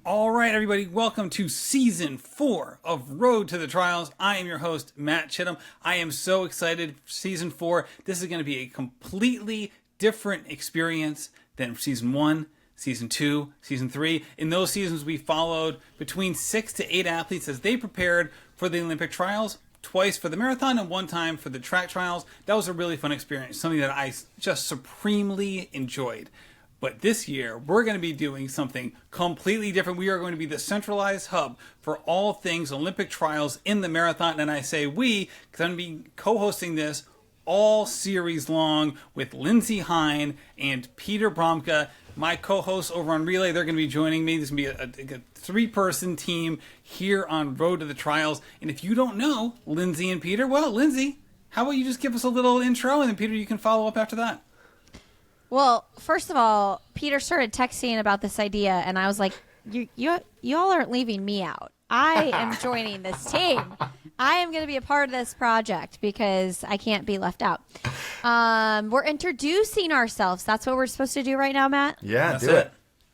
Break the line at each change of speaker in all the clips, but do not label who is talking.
All right, everybody, welcome to Season 4 of Road to the Trials. I am your host, Matt Chittim. I am so excited for Season 4. This is going to be a completely different experience than Season 1, Season 2, Season 3. In those seasons, we followed between 6 to 8 athletes as they prepared for the Olympic trials, twice for the marathon and one time for the track trials. That was a really fun experience, something that I just supremely enjoyed. But this year, we're going to be doing something completely different. We are going to be the centralized hub for all things Olympic trials in the marathon. And I say we, because I'm going to be co-hosting this all series long with Lindsey Hein and Peter Bromka, my co-hosts over on Relay. They're going to be joining me. This is going to be a three-person team here on Road to the Trials. And if you don't know Lindsey and Peter, well, Lindsey, how about you just give us a little intro, and then Peter, you can follow up after that.
Well, first of all, Peter started texting about this idea, and I was like, you all aren't leaving me out. I am joining this team. I am going to be a part of this project because I can't be left out. We're introducing ourselves. That's what we're supposed to do right now, Matt?
Yeah, do it.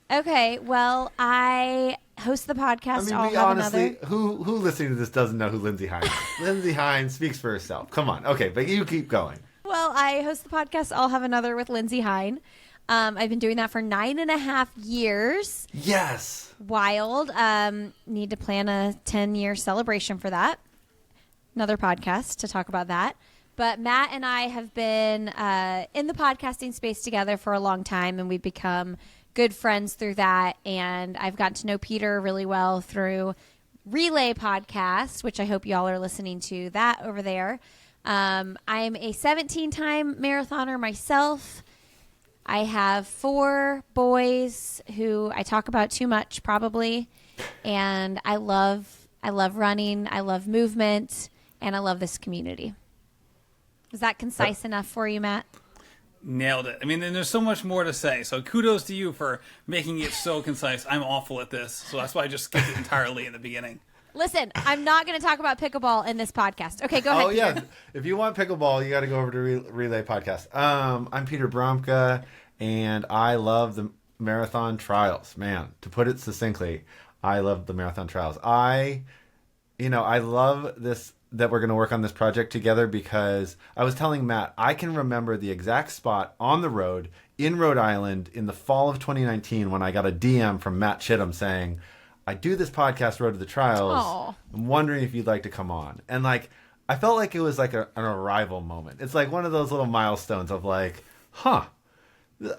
Okay, well, I host the podcast.
I mean, honestly, who listening to this doesn't know who Lindsey Hein is? Lindsey Hein speaks for herself. Come on. Okay, but you keep going.
Well, I host the podcast I'll Have Another with Lindsey Hein. I've been doing that for 9.5 years.
Yes.
Wild. Need to plan a 10-year celebration for that. Another podcast to talk about that. But Matt and I have been in the podcasting space together for a long time, and we've become good friends through that. And I've gotten to know Peter really well through Relay Podcast, which I hope y'all are listening to that over there. I'm a 17-time marathoner myself. I have 4 boys who I talk about too much, probably. And I love running. I love movement. And I love this community. Was that concise enough for you, Matt?
Nailed it. I mean, and there's so much more to say. So kudos to you for making it so concise. I'm awful at this. So that's why I just skipped it entirely in the beginning.
Listen, I'm not going to talk about pickleball in this podcast. Okay, go ahead.
Oh, yeah.
Peter.
If you want pickleball, you got to go over to Relay Podcast. I'm Peter Bromka, and I love the marathon trials. Man, to put it succinctly, I love the marathon trials. I love this, that we're going to work on this project together, because I was telling Matt, I can remember the exact spot on the road in Rhode Island in the fall of 2019 when I got a DM from Matt Chittim saying, I do this podcast, Road to the Trials.
Aww.
I'm wondering if you'd like to come on. And I felt like it was like an arrival moment. It's like one of those little milestones of like, I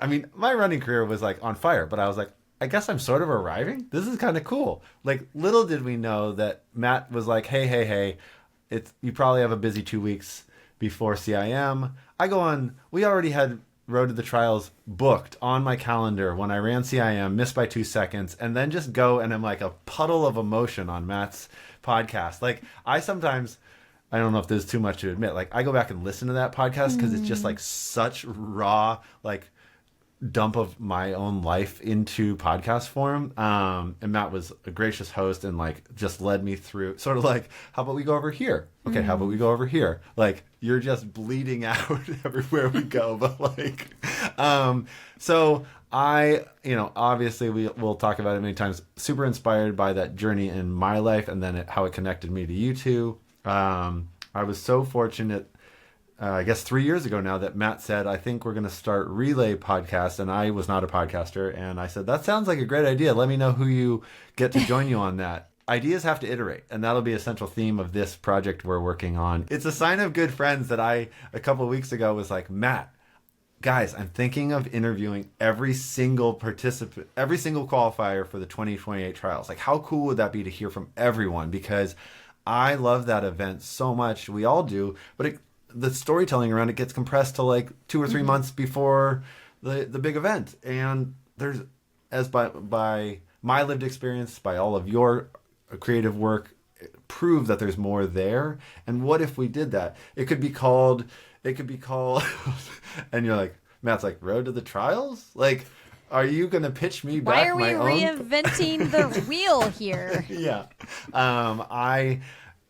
mean, my running career was like on fire, but I was like, I guess I'm sort of arriving. This is kind of cool. Like, little did we know that Matt was like, hey, you probably have a busy 2 weeks before CIM. We already had Road to the Trials booked on my calendar when I ran CIM, missed by 2 seconds, and then just go and I'm like a puddle of emotion on Matt's podcast. Like, I don't know if this is too much to admit, like I go back and listen to that podcast because it's just like such raw, like dump of my own life into podcast form. And Matt was a gracious host and like just led me through sort of like, how about we go over here? Okay, how about we go over here? Like, you're just bleeding out everywhere we go. But like, so I, obviously we'll talk about it many times, super inspired by that journey in my life and then how it connected me to you two. I was so fortunate, I guess 3 years ago now, that Matt said, I think we're going to start Relay Podcast, and I was not a podcaster, and I said, that sounds like a great idea. Let me know who you get to join you on that. Ideas have to iterate, and that'll be a central theme of this project we're working on. It's a sign of good friends that I, a couple of weeks ago, was like, Matt, guys, I'm thinking of interviewing every single participant, every single qualifier for the 2028 trials. Like, how cool would that be to hear from everyone? Because I love that event so much. We all do, but the storytelling around it gets compressed to like 2 or 3 months before the big event. And there's, as by my lived experience, by all of your creative work, prove that there's more there. And what if we did that? It could be called, and you're like, Matt's like, Road to the Trials? Like, are you going to pitch me back my own?
Why are we reinventing the wheel here?
Yeah.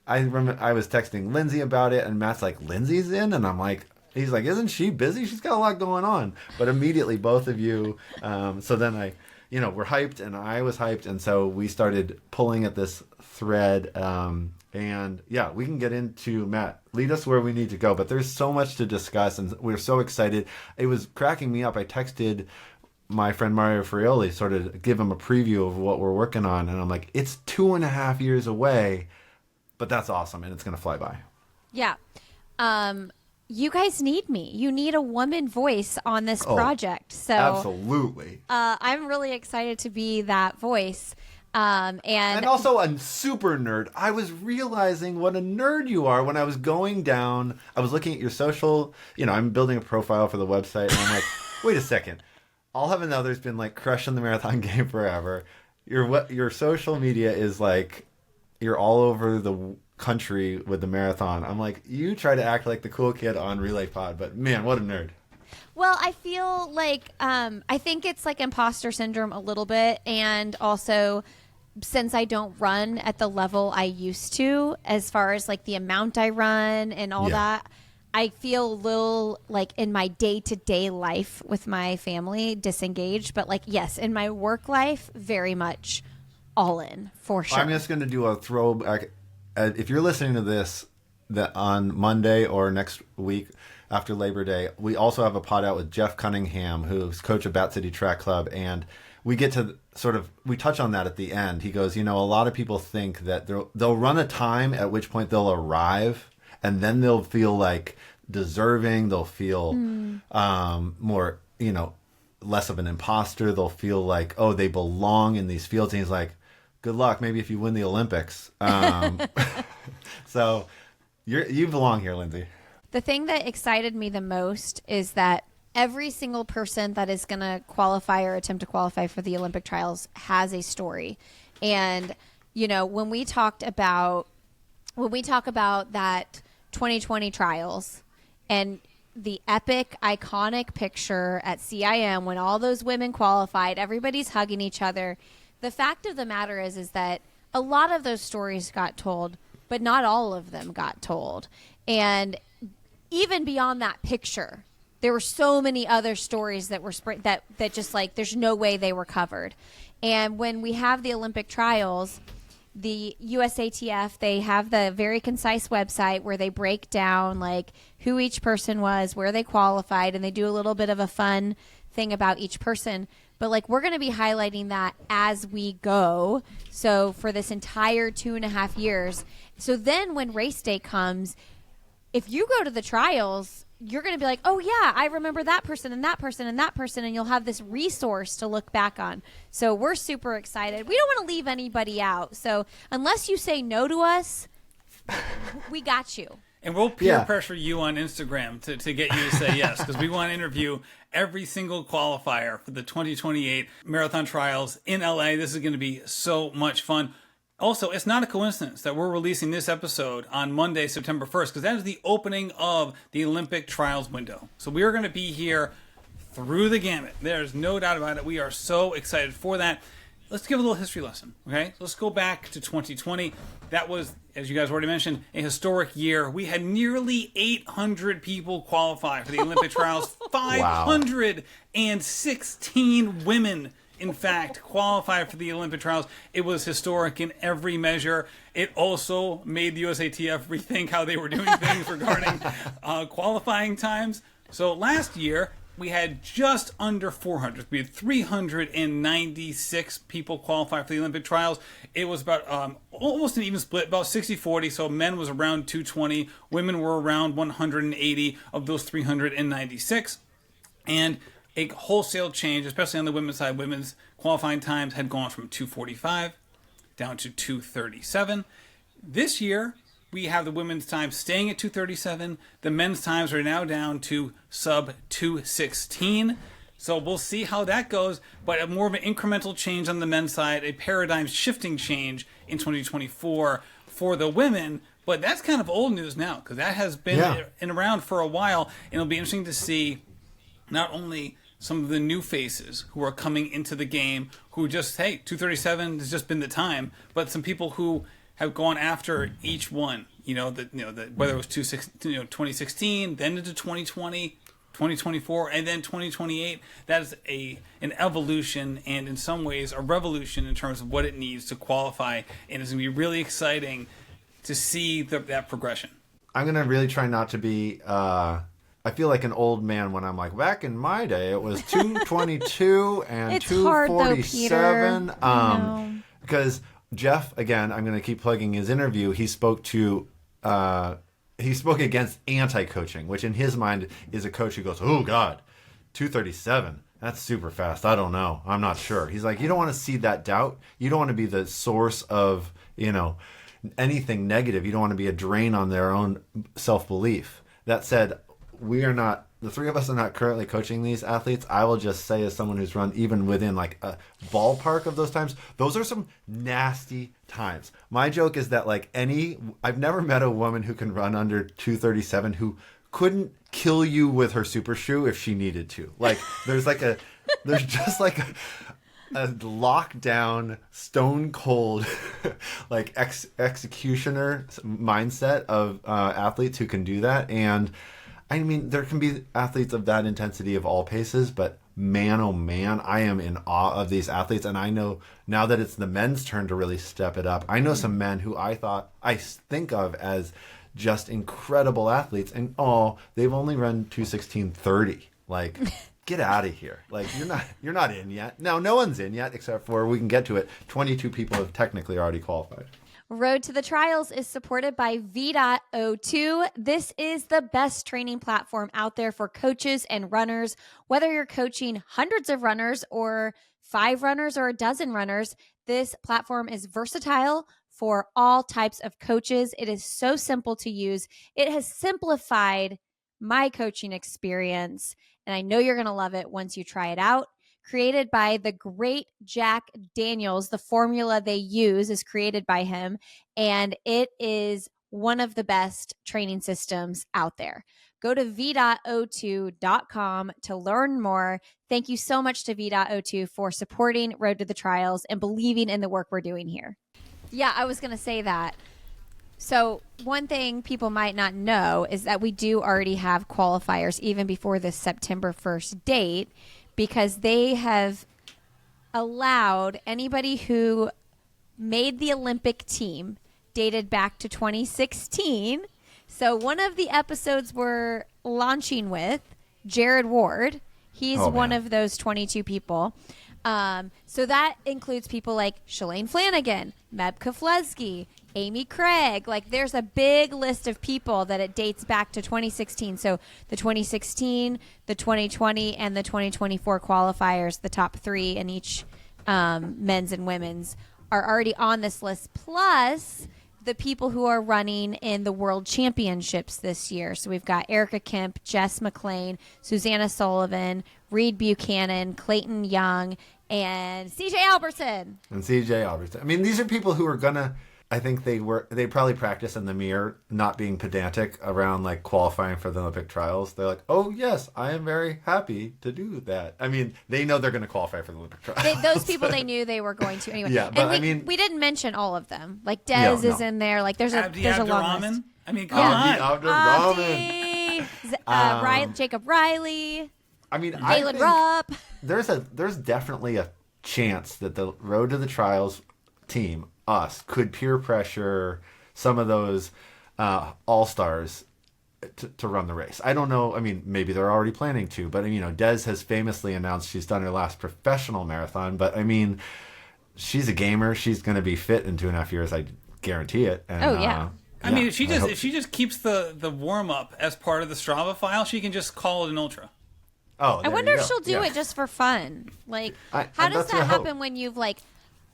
I remember I was texting Lindsey about it, and Matt's like, Lindsey's in? And I'm like, he's like, isn't she busy? She's got a lot going on. But immediately both of you, so then I we're hyped, and I was hyped, and so we started pulling at this thread. And yeah, we can get into, Matt, lead us where we need to go, but there's so much to discuss, and we're so excited. It was cracking me up. I texted my friend Mario Frioli, sort of give him a preview of what we're working on, and I'm like, it's 2.5 years away, but that's awesome, and it's going to fly by.
Yeah. You guys need me. You need a woman voice on this project. So
absolutely.
I'm really excited to be that voice. And
also a super nerd. I was realizing what a nerd you are when I was going down. I was looking at your social. I'm building a profile for the website, and I'm like, wait a second. All Heaven Other's been like crushing the marathon game forever. Your social media is like, you're all over the country with the marathon. I'm like, you try to act like the cool kid on Relay Pod, but man, what a nerd.
Well, I feel like I think it's like imposter syndrome a little bit, and also since I don't run at the level I used to, as far as like the amount I run and all that, I feel a little like in my day-to-day life with my family disengaged, but like, yes, in my work life, very much all in for sure.
I'm just going to do a throwback. If you're listening to this on Monday or next week after Labor Day, we also have a pod out with Jeff Cunningham, who's coach of Bat City Track Club, and we get to we touch on that at the end. He goes, a lot of people think that they'll run a time at which point they'll arrive, and then they'll feel like deserving. They'll feel more, less of an imposter. They'll feel like, oh, they belong in these fields. And he's like, good luck. Maybe if you win the Olympics. So you belong here, Lindsey.
The thing that excited me the most is that every single person that is going to qualify or attempt to qualify for the Olympic trials has a story. And, when we talk about that 2020 trials and the epic, iconic picture at CIM when all those women qualified, everybody's hugging each other. The fact of the matter is that a lot of those stories got told, but not all of them got told. And even beyond that picture, there were so many other stories that were that just like there's no way they were covered. And when we have the Olympic trials, the USATF, they have the very concise website where they break down like who each person was, where they qualified, and they do a little bit of a fun thing about each person. But like we're going to be highlighting that as we go. So for this entire 2.5 years. So then when race day comes, if you go to the trials, you're going to be like, oh yeah, I remember that person and that person and that person. And you'll have this resource to look back on. So we're super excited. We don't want to leave anybody out. So unless you say no to us, we got you.
And we'll peer pressure you on Instagram to get you to say yes, because we want to interview every single qualifier for the 2028 marathon trials in LA. This is going to be so much fun. Also, it's not a coincidence that we're releasing this episode on Monday, September 1st, because that is the opening of the Olympic trials window. So we are going to be here through the gamut. There's no doubt about it. We are so excited for that. Let's give a little history lesson, okay? Let's go back to 2020. That was, as you guys already mentioned, a historic year. We had nearly 800 people qualify for the Olympic trials. 516 women, in fact, qualified for the Olympic trials. It was historic in every measure. It also made the USATF rethink how they were doing things regarding qualifying times. So last year, we had just under 400. We had 396 people qualify for the Olympic trials. It was about almost an even split, about 60-40. So men was around 220. Women were around 180 of those 396. And a wholesale change, especially on the women's side. Women's qualifying times had gone from 2:45 down to 2:37. This year, we have the women's time staying at 2:37. The men's times are now down to sub 2:16. So we'll see how that goes, but more of an incremental change on the men's side, a paradigm shifting change in 2024 for the women. But that's kind of old news now, because that has been around for a while, and it'll be interesting to see not only some of the new faces who are coming into the game, who just, hey, 2:37 has just been the time, but some people who have gone after each one, whether it was 2016, then into 2020, 2024, and then 2028. That is an evolution and in some ways a revolution in terms of what it needs to qualify, and it's going to be really exciting to see that progression.
I'm going to really try not to be... I feel like an old man when I'm like, back in my day, it was 222 and
It's
247.
hard, though, Peter.
Because Jeff, again, I'm going to keep plugging his interview. He spoke against anti-coaching, which in his mind is a coach who goes, oh, God, 237. That's super fast. I don't know. I'm not sure. He's like, you don't want to see that doubt. You don't want to be the source of, anything negative. You don't want to be a drain on their own self-belief. That said, the three of us are not currently coaching these athletes. I will just say, as someone who's run even within like a ballpark of those times, those are some nasty times. My joke is that I've never met a woman who can run under 237 who couldn't kill you with her super shoe if she needed to. There's just like a lockdown, stone cold, executioner mindset of athletes who can do that. And I mean, there can be athletes of that intensity of all paces, but man, oh man, I am in awe of these athletes. And I know now that it's the men's turn to really step it up. I know some men who I think of as just incredible athletes, and they've only run 2:16:30. Get out of here. You're not in yet. Now, no one's in yet, except for, we can get to it, 22 people have technically already qualified.
Road to the Trials is supported by V.O2. This is the best training platform out there for coaches and runners. Whether you're coaching hundreds of runners or 5 runners or a dozen runners, this platform is versatile for all types of coaches. It is so simple to use. It has simplified my coaching experience, and I know you're going to love it once you try it out. Created by the great Jack Daniels. The formula they use is created by him, and it is one of the best training systems out there. Go to v.o2.com to learn more. Thank you so much to v.o2 for supporting Road to the Trials and believing in the work we're doing here. Yeah, I was going to say that. So one thing people might not know is that we do already have qualifiers even before the September 1st date, because they have allowed anybody who made the Olympic team dated back to 2016. So one of the episodes we're launching with, Jared Ward, he's one of those 22 people. So that includes people like Shalane Flanagan, Meb Keflezighi, Amy Craig. There's a big list of people that it dates back to 2016. So the 2016, the 2020, and the 2024 qualifiers, the top 3 in each men's and women's, are already on this list. Plus the people who are running in the World Championships this year. So we've got Erica Kemp, Jess McLean, Susanna Sullivan, Reed Buchanan, Clayton Young, and CJ Albertson.
I mean, these are people who are gonna, I think they probably practice in the mirror, not being pedantic around qualifying for the Olympic trials. They're like, oh yes, I am very happy to do that. I mean, they know they're going to qualify for the Olympic trials.
Those people they knew they were going to anyway.
Yeah, but
we didn't mention all of them. Dez is in there. There's a long list.
I mean, come on.
Abdi, Jacob Riley.
I mean,
Galen Rupp.
There's definitely a chance that the Road to the Trials team, us, could peer pressure some of those all-stars to run the race. I don't know. I mean, maybe they're already planning to, but Des has famously announced she's done her last professional marathon. But I mean, she's a gamer. She's going to be fit in 2.5 years. I guarantee it. And,
I mean, if she just keeps the warm up as part of the Strava file, she can just call it an ultra.
Oh,
I wonder if she'll do it just for fun. How does that happen when you've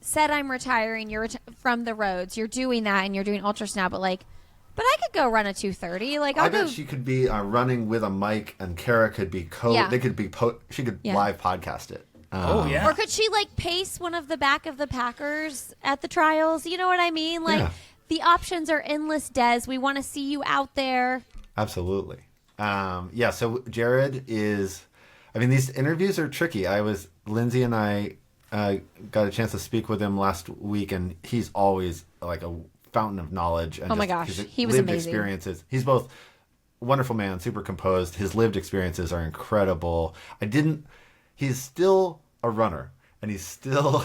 said I'm retiring? You're from the roads. You're doing that, and you're doing ultras now. But I could go run a 2:30.
I bet she could be running with a mic, and Kara could be They could be she could live podcast it.
Or
could she pace one of the back of the Packers at the trials? You know what I mean? The options are endless, Des. We want to see you out there.
Absolutely. So Jared is. I mean, these interviews are tricky. Lindsey and I got a chance to speak with him last week, and he's always a fountain of knowledge. And
oh my gosh, he was
lived
amazing.
Experiences. He's both wonderful man, super composed. His lived experiences are incredible. He's still a runner, and he's still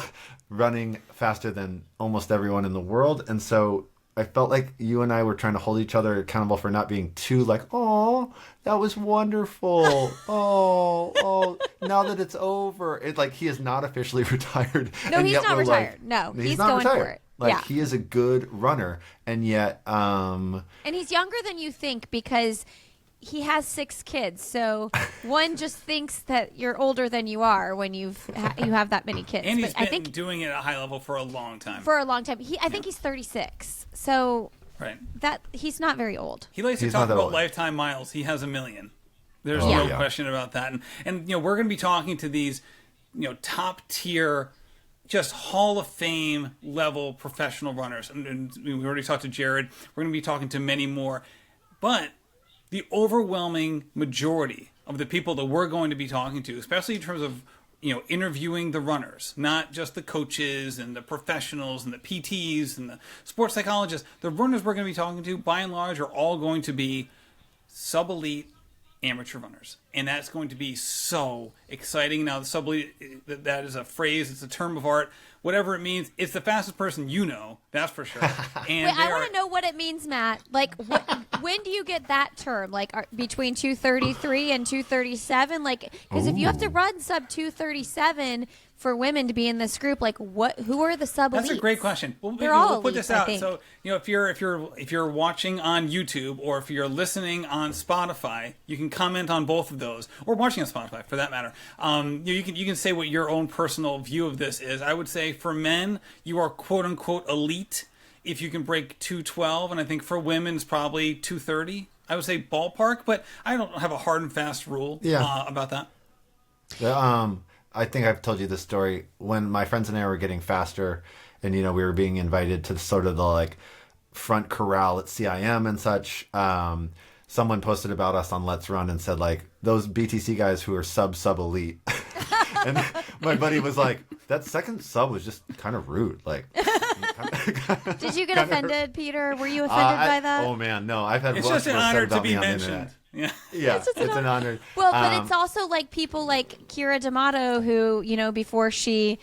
running faster than almost everyone in the world. And so I felt like you and I were trying to hold each other accountable for not being too like, oh, that was wonderful. Oh, now that it's over. It's like he is not officially retired.
No,
and
he's
yet
not
we're
retired.
like,
No, he's
not
going
retired.
for it.
Like,
yeah.
he is a good runner. And yet...
And he's younger than you think because he has 6 kids. So one just thinks that you're older than you are when you have that many kids.
And he's
but
been doing it at a high level for a long time.
For a long time. I think he's 36. So
right.
that he's not very old.
He likes to talk about lifetime miles. He has 1 million. There's no question about that. And we're going to be talking to these, top tier, just Hall of Fame level professional runners. And we already talked to Jared. We're going to be talking to many more. But the overwhelming majority of the people that we're going to be talking to, especially in terms of, interviewing the runners, not just the coaches and the professionals and the PTs and the sports psychologists, the runners we're going to be talking to, by and large, are all going to be sub-elite amateur runners. And that's going to be so exciting. Now, the sub-elite, that is a phrase, it's a term of art. Whatever it means, it's the fastest person that's for sure. And
wait, I want to know what it means, Matt. Like, when do you get that term? Like, between 2:33 and 2:37? Like, because if you have to run sub 2:37 for women to be in this group, like, who are the sub-elites?
That's a great question. We'll put this out. So, if you're watching on YouTube or if you're listening on Spotify, you can comment on both of those, or watching on Spotify for that matter. You can say what your own personal view of this is. I would say for men, you are quote unquote elite if you can break 2:12, and I think for women it's probably 2:30. I would say ballpark, but I don't have a hard and fast rule about that.
I think I've told you this story when my friends and I were getting faster, and we were being invited to sort of the like front corral at CIM and such. Someone posted about us on Let's Run and said like those BTC guys who are sub elite, and my buddy was like, that second sub was just kind of rude. Like,
did you get offended, Peter? Were you offended by that?
Oh man, no. I've had.
It's just an honor to be mentioned. Yeah,
it's an honor.
Well, but it's also like people like Kira D'Amato who, before she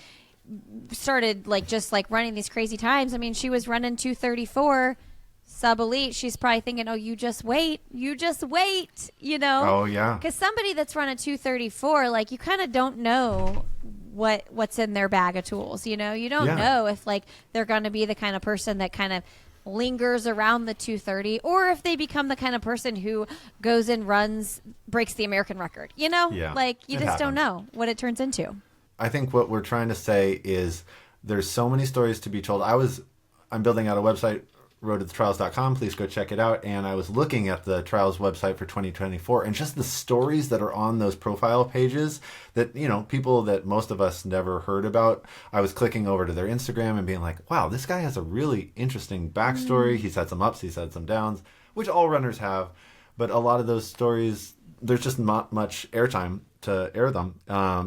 started just running these crazy times. I mean, she was running 2:34 sub-elite. She's probably thinking, oh, you just wait. Oh,
yeah.
Because somebody that's running 2:34, you kind of don't know what's in their bag of tools. You don't know if they're going to be the kind of person that kind of lingers around the 2:30, or if they become the kind of person who goes and breaks the American record. You just don't know what it turns into.
I think what we're trying to say is there's so many stories to be told. I'm building out a website, roadtothetrials.com. Please go check it out. And I was looking at the trials website for 2024, and just the stories that are on those profile pages that, people that most of us never heard about. I was clicking over to their Instagram and being like, wow, this guy has a really interesting backstory. He's had some ups, he's had some downs, which all runners have. But a lot of those stories, there's just not much airtime to air them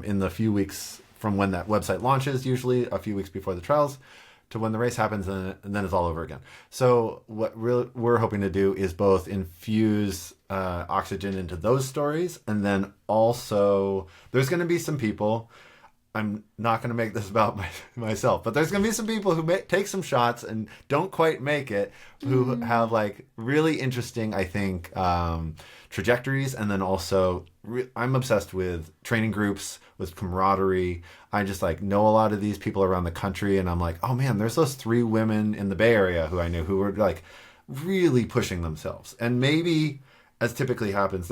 in the few weeks from when that website launches, usually a few weeks before the trials, to when the race happens, and then it's all over again. So what we're hoping to do is both infuse oxygen into those stories, and then also there's going to be some people, I'm not going to make this about myself, but there's going to be some people who take some shots and don't quite make it, who have really interesting, I think, trajectories. And then also I'm obsessed with training groups, with camaraderie. I just know a lot of these people around the country, and I'm like, oh man, there's those 3 women in the Bay Area who I knew who were really pushing themselves. And maybe, as typically happens,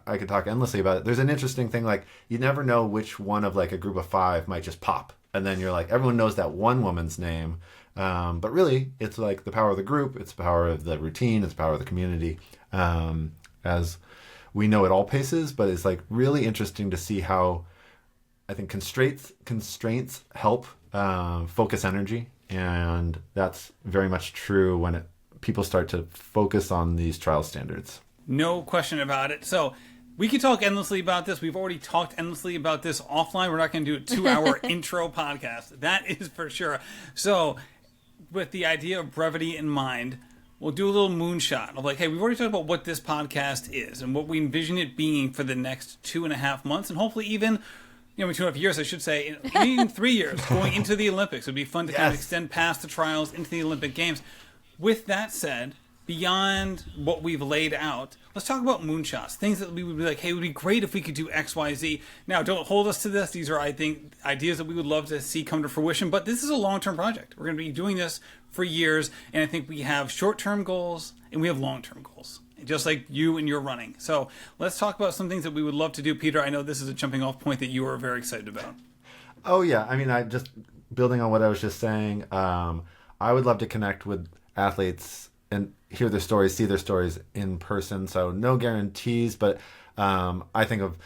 I could talk endlessly about it. There's an interesting thing, you never know which one of a group of 5 might just pop. And then you're everyone knows that one woman's name. But really, it's the power of the group. It's the power of the routine. It's the power of the community. As we know at all paces, but it's really interesting to see how I think constraints help focus energy. And that's very much true when people start to focus on these trial standards.
No question about it. So we could talk endlessly about this. We've already talked endlessly about this offline. We're not going to do a 2-hour intro podcast. That is for sure. So with the idea of brevity in mind, we'll do a little moonshot of like, hey, we've already talked about what this podcast is and what we envision it being for the next 2.5 months, and hopefully even, maybe 2.5 years, I should say, in 3 years, going into the Olympics. It'd be fun to kind of extend past the trials into the Olympic Games. With that said, beyond what we've laid out, let's talk about moonshots, things that we would be like, hey, it would be great if we could do X, Y, Z. Now, don't hold us to this. These are, I think, ideas that we would love to see come to fruition, but this is a long-term project. We're going to be doing this for years, and I think we have short-term goals and we have long-term goals, just like you and your running. So let's talk about some things that we would love to do. Peter, I know this is a jumping off point that you are very excited about.
Oh, yeah. I mean, I just building on what I was just saying, I would love to connect with athletes and hear their stories, see their stories in person. So no guarantees, but I think of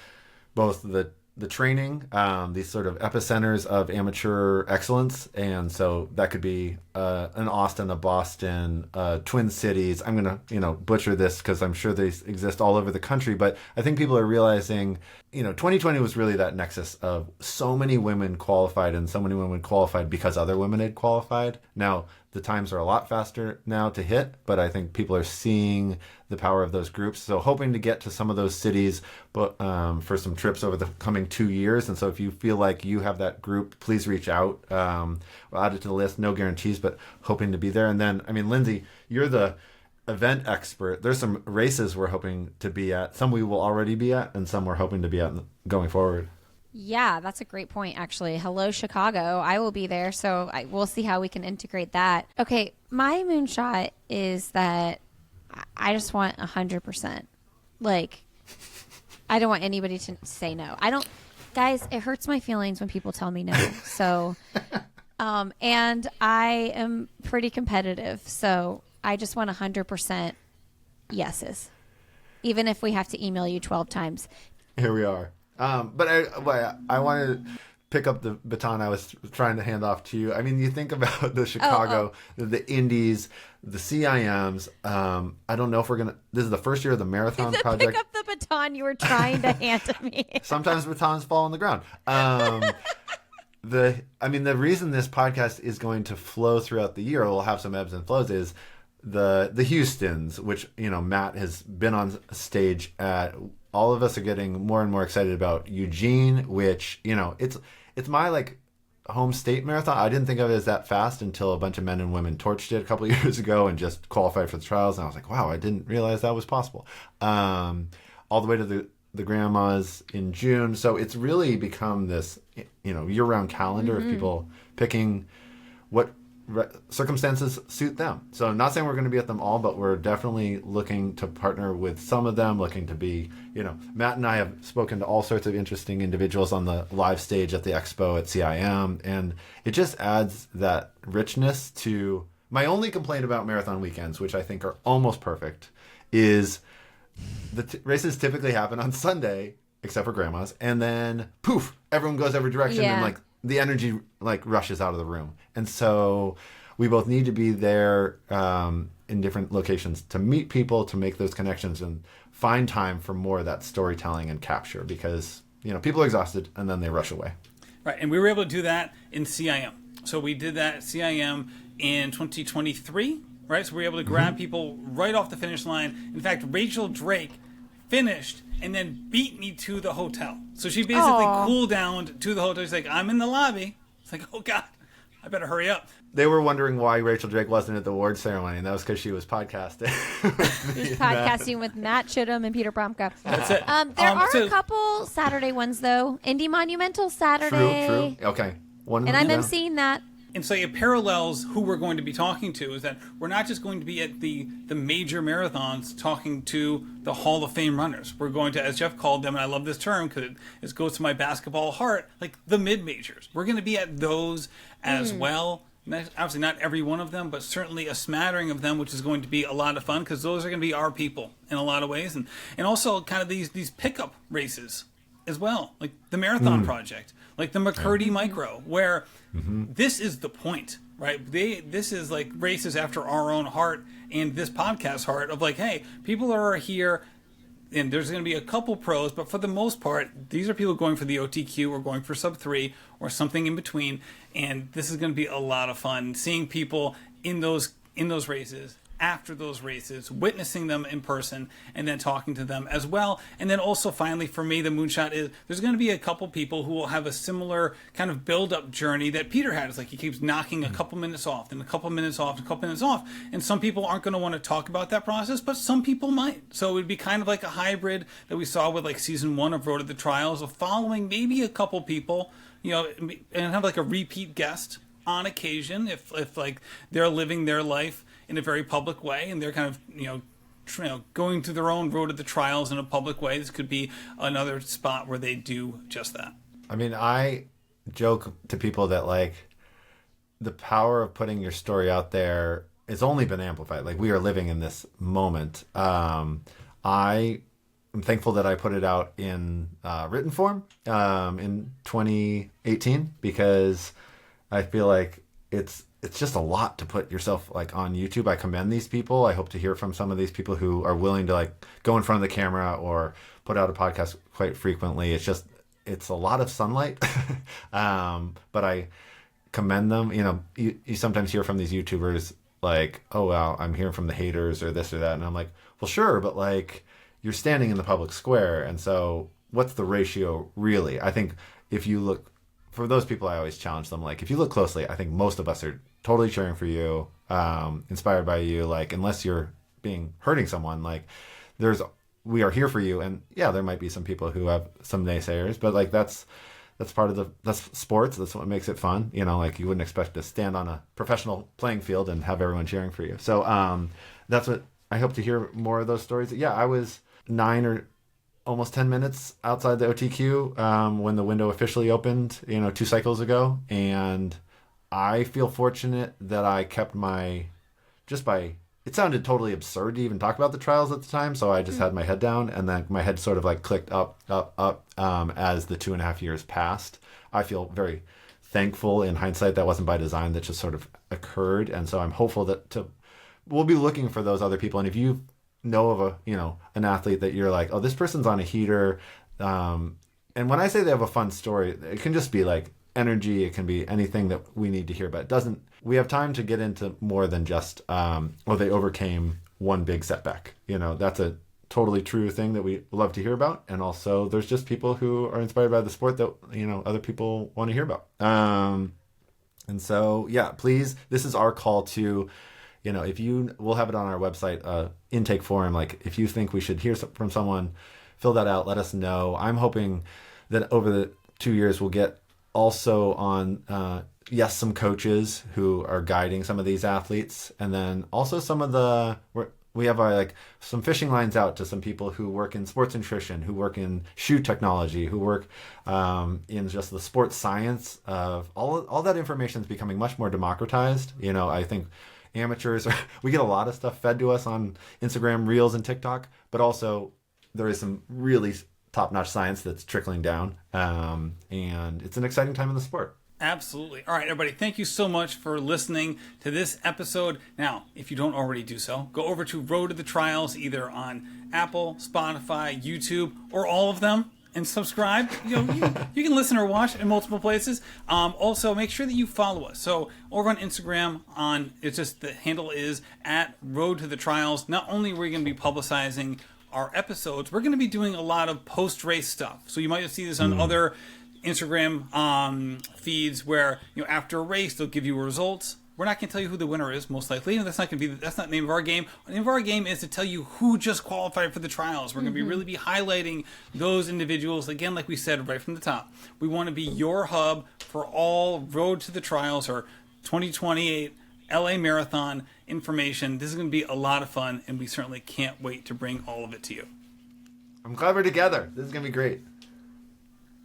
both the training, these sort of epicenters of amateur excellence. And so that could be an Austin, a Boston, Twin Cities. I'm going to, butcher this because I'm sure they exist all over the country. But I think people are realizing, 2020 was really that nexus of so many women qualified and so many women qualified because other women had qualified. Now, the times are a lot faster now to hit, but I think people are seeing the power of those groups. So hoping to get to some of those cities but for some trips over the coming 2 years. And so if you feel like you have that group, please reach out. We'll add it to the list. No guarantees, but hoping to be there. And then, Lindsey, you're the event expert. There's some races we're hoping to be at. Some we will already be at, and some we're hoping to be at going forward.
Yeah, that's a great point, actually. Hello, Chicago. I will be there, so we'll see how we can integrate that. Okay, my moonshot is that I just want 100%. Like, I don't want anybody to say no. Guys, it hurts my feelings when people tell me no. So, and I am pretty competitive, so I just want 100% yeses. Even if we have to email you 12 times.
Here we are. But I wanted to pick up the baton I was trying to hand off to you. I mean, you think about the Chicago, the Indies, the CIMs. I don't know if we're going to... This is the first year of the marathon project.
Pick up the baton you were trying to hand to me.
Sometimes batons fall on the ground. The reason this podcast is going to flow throughout the year, we'll have some ebbs and flows, is the Houstons, which, Matt has been on stage at... All of us are getting more and more excited about Eugene, which, it's my home state marathon. I didn't think of it as that fast until a bunch of men and women torched it a couple of years ago and just qualified for the trials. And I was like, wow, I didn't realize that was possible. All the way to the grandmas in June. So it's really become this, year-round calendar of people picking what circumstances suit them. So I'm not saying we're going to be at them all, but we're definitely looking to partner with some of them, looking to be, Matt and I have spoken to all sorts of interesting individuals on the live stage at the expo at CIM, and it just adds that richness to... My only complaint about marathon weekends, which I think are almost perfect, is the races typically happen on Sunday, except for grandmas, and then poof, everyone goes every direction, and the energy rushes out of the room. And so we both need to be there in different locations to meet people, to make those connections and find time for more of that storytelling and capture, because people are exhausted and then they rush away.
Right, and we were able to do that in CIM. So we did that at CIM in 2023, right? So we were able to grab people right off the finish line. In fact, Rachel Drake finished and then beat me to the hotel. So she basically cooled down to the hotel. She's like, I'm in the lobby. It's like, oh, God, I better hurry up.
They were wondering why Rachel Drake wasn't at the award ceremony, and that was because she was podcasting.
She was podcasting with Matt Chittim and Peter Bromka.
That's it.
There are a couple Saturday ones, though. Indy Monumental Saturday.
True. Okay.
And I'm emceeing that.
And so it parallels who we're going to be talking to, is that we're not just going to be at the major marathons talking to the Hall of Fame runners. We're going to, as Jeff called them, and I love this term because it goes to my basketball heart, like the mid-majors. We're going to be at those as well. Obviously not every one of them, but certainly a smattering of them, which is going to be a lot of fun because those are going to be our people in a lot of ways. And also kind of these pickup races as well, like the Marathon Project, like the McCurdy Micro, where this is the point, right? This is like races after our own heart and this podcast heart of like, hey, people are here and there's going to be a couple pros, but for the most part, these are people going for the OTQ or going for sub 3 or something in between. And this is going to be a lot of fun seeing people in those races after those races, witnessing them in person, and then talking to them as well. And then also finally for me, the moonshot is there's going to be a couple people who will have a similar kind of build-up journey that Peter had. It's like he keeps knocking a couple minutes off, then a couple minutes off, a couple minutes off. And some people aren't going to want to talk about that process, but some people might. So it would be kind of like a hybrid that we saw with like season 1 of Road to the Trials, of following maybe a couple people, you know, and have like a repeat guest on occasion if like they're living their life in a very public way and they're kind of, you know, going through their own road to the trials in a public way. This could be another spot where they do just that.
I mean, I joke to people that like the power of putting your story out there has only been amplified. Like, we are living in this moment. I am thankful that I put it out in written form in 2018, because I feel like it's just a lot to put yourself like on YouTube. I commend these people. I hope to hear from some of these people who are willing to like go in front of the camera or put out a podcast quite frequently. It's a lot of sunlight, but I commend them. You know, you sometimes hear from these YouTubers like, oh, well, I'm hearing from the haters or this or that. And I'm like, well, sure, but like, you're standing in the public square. And so what's the ratio really? I think if you look, for those people, I always challenge them. Like, if you look closely, I think most of us are totally cheering for you, inspired by you. Like, unless you're hurting someone, like we are here for you. And yeah, there might be some people who have some naysayers, but like, that's part of that's sports. That's what makes it fun. You know, like, you wouldn't expect to stand on a professional playing field and have everyone cheering for you. So, that's what I hope to hear more of those stories. Yeah, I was 9 or almost 10 minutes outside the OTQ when the window officially opened, 2 cycles ago. And I feel fortunate that I kept it sounded totally absurd to even talk about the trials at the time. So I just had my head down, and then my head sort of like clicked up as the 2.5 years passed. I feel very thankful in hindsight that wasn't by design, that just sort of occurred. And so I'm hopeful that we'll be looking for those other people. And if you know of an athlete that you're like, oh, this person's on a heater, and when I say they have a fun story, it can just be like energy, it can be anything that we need to hear, but we have time to get into more than just they overcame one big setback. That's a totally true thing that we love to hear about. And also there's just people who are inspired by the sport that other people want to hear about. And so yeah, please, this is our call to, we'll have it on our website, intake form. Like, if you think we should hear from someone, fill that out, let us know. I'm hoping that over the 2 years we'll get also on, some coaches who are guiding some of these athletes. And then also we have some fishing lines out to some people who work in sports nutrition, who work in shoe technology, who work in just the sports science of all that information is becoming much more democratized. I think amateurs we get a lot of stuff fed to us on Instagram Reels and TikTok, but also there is some really top-notch science that's trickling down, and it's an exciting time in the sport.
Absolutely. All right, everybody, thank you so much for listening to this episode. Now, if you don't already do so, go over to Road to the Trials, either on Apple, Spotify, YouTube, or all of them, and subscribe. You can listen or watch in multiple places. Also, make sure that you follow us. So over on Instagram, the handle is @Road to the Trials. Not only are we going to be publicizing our episodes, we're going to be doing a lot of post-race stuff. So you might see this on other Instagram feeds where after a race they'll give you results. We're not going to tell you who the winner is, most likely. That's not the name of our game. The name of our game is to tell you who just qualified for the trials. We're going to really be highlighting those individuals. Again, like we said right from the top, we want to be your hub for all Road to the Trials or 2028 LA Marathon information. This is going to be a lot of fun, and we certainly can't wait to bring all of it to you.
I'm glad we're together. This is going to be great.